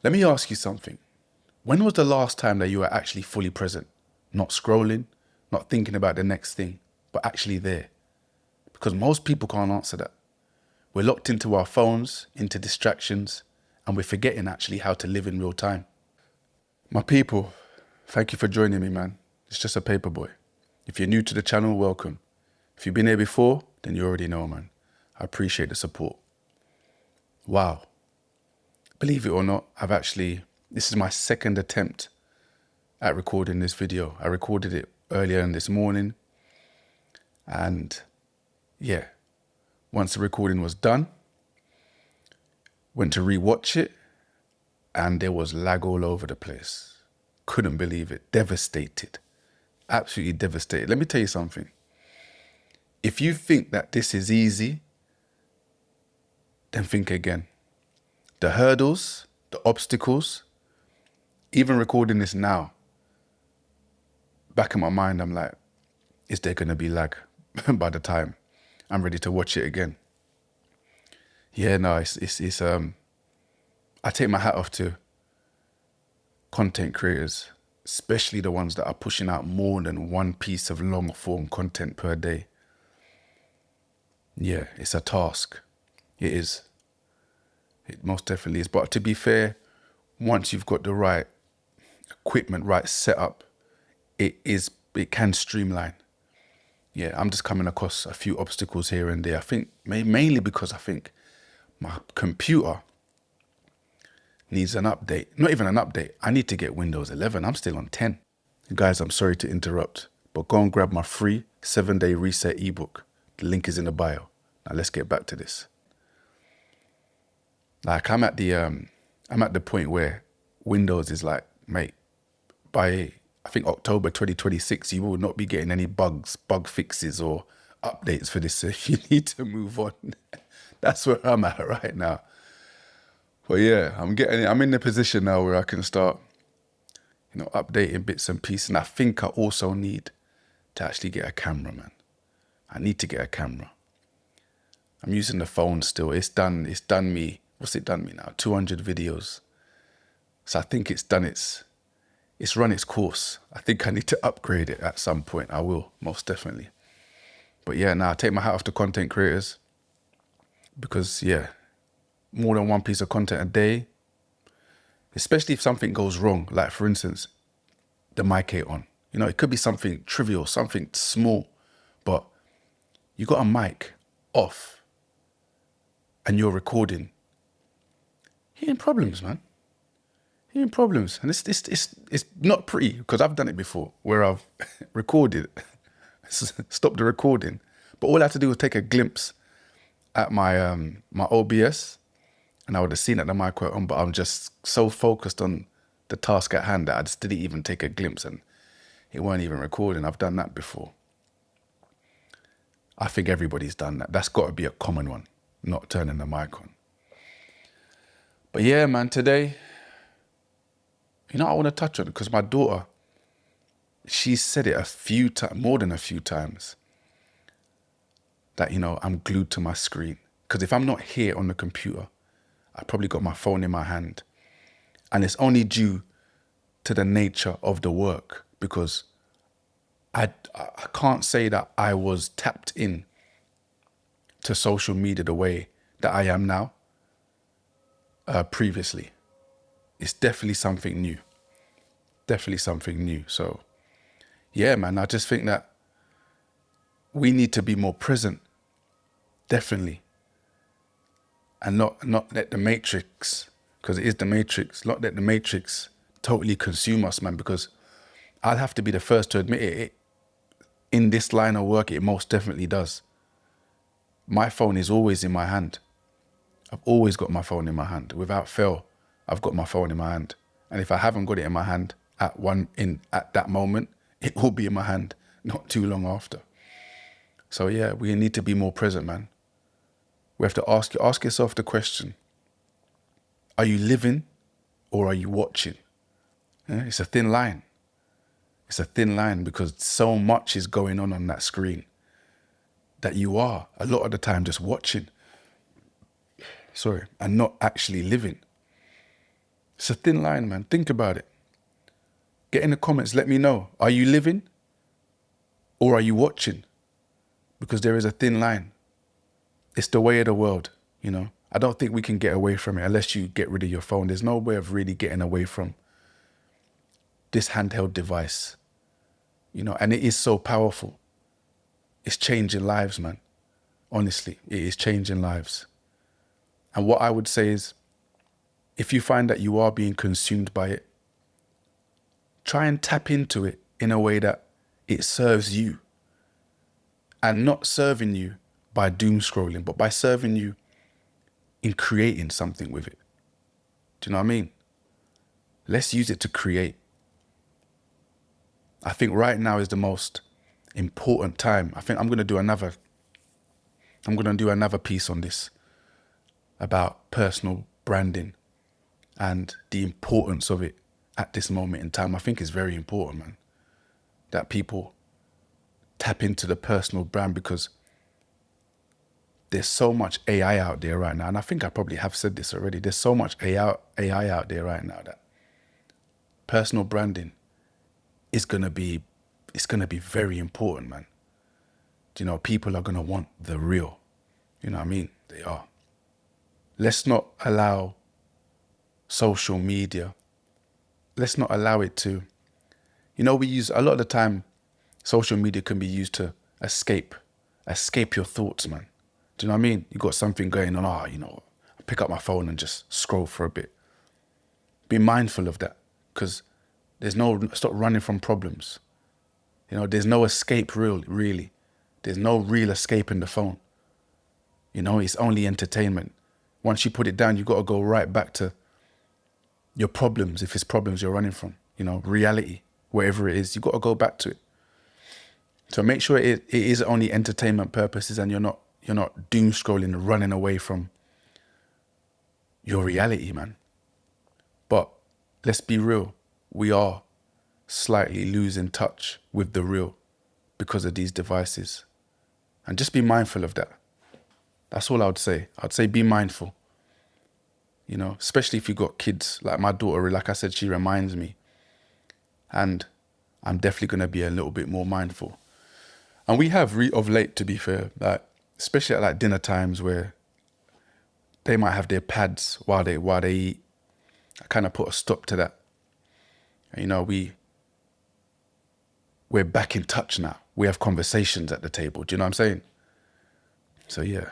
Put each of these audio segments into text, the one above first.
Let me ask you something. When was the last time that you were actually fully present? Not scrolling, not thinking about the next thing, but actually there? Because most people can't answer that. We're locked into our phones, into distractions, and we're forgetting actually how to live in real time. My people, thank you for joining me, man. It's just a paper boy. If you're new to the channel, welcome. If you've been here before, then you already know, man. I appreciate the support. Wow. Believe it or not, this is my second attempt at recording this video. I recorded it earlier in this morning. And yeah, once the recording was done, went to rewatch it, and there was lag all over the place. Couldn't believe it. Devastated. Absolutely devastated. Let me tell you something. If you think that this is easy, then think again. The hurdles, the obstacles, even recording this now, back in my mind, I'm like, is there going to be lag by the time I'm ready to watch it again? Yeah, no, I take my hat off to content creators, especially the ones that are pushing out more than one piece of long form content per day. Yeah, it's a task. It is. It most definitely is. But to be fair, once you've got the right equipment, right setup, it can streamline. Yeah, I'm just coming across a few obstacles here and there. I think mainly because I think my computer needs an update. Not even an update. I need to get Windows 11. I'm still on 10. Guys, I'm sorry to interrupt, but go and grab my free 7-day reset ebook. The link is in the bio. Now let's get back to this. Like I'm at the point where Windows is like, mate, by I think October 2026, you will not be getting any bug fixes or updates for this. So you need to move on. That's where I'm at right now. But yeah, I'm in the position now where I can start, updating bits and pieces. And I think I also need to actually get a camera, man. I need to get a camera. I'm using the phone still. It's done me. What's it done me now? 200 videos. So I think it's run its course. I think I need to upgrade it at some point. I will, most definitely. But yeah, now I take my hat off to content creators because yeah, more than one piece of content a day, especially if something goes wrong, like for instance, the mic ain't on. It could be something trivial, something small, but you got a mic off and you're recording. Hearing problems, man. Hearing problems. And it's not pretty because I've done it before where I've recorded, stopped the recording, but all I had to do was take a glimpse at my my OBS and I would have seen that the mic went on, but I'm just so focused on the task at hand that I just didn't even take a glimpse and it weren't even recording. I've done that before. I think everybody's done that. That's got to be a common one, not turning the mic on. But yeah, man, today, I want to touch on it because my daughter, she said it a few times, more than a few times, that, I'm glued to my screen. Because if I'm not here on the computer, I probably got my phone in my hand. And it's only due to the nature of the work because I can't say that I was tapped in to social media the way that I am now previously. It's definitely something new. Definitely something new. So yeah, man, I just think that we need to be more present. Definitely. And not let the matrix, because it is the matrix, not let the matrix totally consume us, man, because I'll have to be the first to admit it. In this line of work, it most definitely does. My phone is always in my hand. I've always got my phone in my hand. Without fail, I've got my phone in my hand. And if I haven't got it in my hand at that moment, it will be in my hand not too long after. So yeah, we need to be more present, man. We have to ask yourself the question, are you living or are you watching? Yeah, it's a thin line. It's a thin line because so much is going on that screen that you are a lot of the time just watching, and not actually living. It's a thin line, man. Think about it. Get in the comments. Let me know. Are you living or are you watching? Because there is a thin line. It's the way of the world, you know. I don't think we can get away from it unless you get rid of your phone. There's no way of really getting away from this handheld device, you know, and it is so powerful. It's changing lives, man. Honestly, it is changing lives. And what I would say is, if you find that you are being consumed by it, try and tap into it in a way that it serves you, and not serving you by doom scrolling, but by serving you in creating something with it. Do you know what I mean? Let's use it to create. I think right now is the most important time. I think I'm going to do another piece on this about personal branding and the importance of it at this moment in time. I think it's very important, man, that people tap into the personal brand, because there's so much AI out there right now. And I think I probably have said this already. There's so much AI out there right now that personal branding is going to be very important, man. You know, people are going to want the real. You know what I mean? They are. Let's not allow social media, let's not allow it to, you know, we use, a lot of the time, social media can be used to escape your thoughts, man. Do you know what I mean? You got something going on, you know, I pick up my phone and just scroll for a bit. Be mindful of that, because stop running from problems. You know, there's no escape really. There's no real escape in the phone. You know, it's only entertainment. Once you put it down, you got to go right back to your problems, if it's problems you're running from, you know, reality, wherever it is, you got to go back to it. So make sure it is only entertainment purposes, and you're not doom scrolling and running away from your reality, man. But let's be real, we are slightly losing touch with the real because of these devices. And just be mindful of that. That's all I would say. I'd say be mindful. You know, especially if you've got kids. Like my daughter, like I said, she reminds me. And I'm definitely going to be a little bit more mindful. And we have of late, to be fair, like, especially at like dinner times where they might have their pads while they eat. I kind of put a stop to that. You know, we're back in touch now. We have conversations at the table. Do you know what I'm saying? So yeah,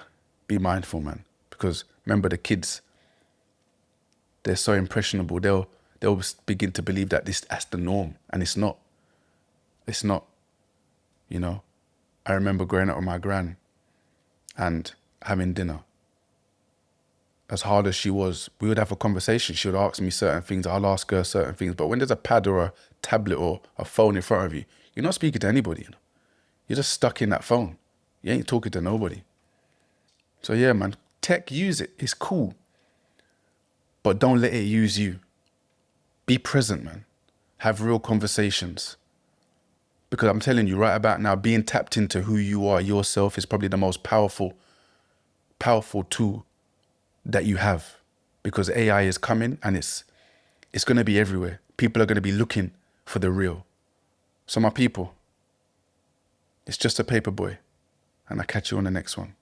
be mindful, man. Because remember, the kids, they're so impressionable. They'll begin to believe that that's the norm, and it's not. It's not. You know, I remember growing up with my gran and having dinner. As hard as she was, we would have a conversation. She would ask me certain things. I'll ask her certain things. But when there's a pad or a tablet or a phone in front of you, you're not speaking to anybody. You know? You're just stuck in that phone. You ain't talking to nobody. So yeah, man, tech, use it. It's cool. But don't let it use you. Be present, man. Have real conversations. Because I'm telling you right about now, being tapped into who you are, yourself, is probably the most powerful tool that you have. Because AI is coming, and it's going to be everywhere. People are going to be looking for the real. So my people, it's just a paper boy, and I'll catch you on the next one.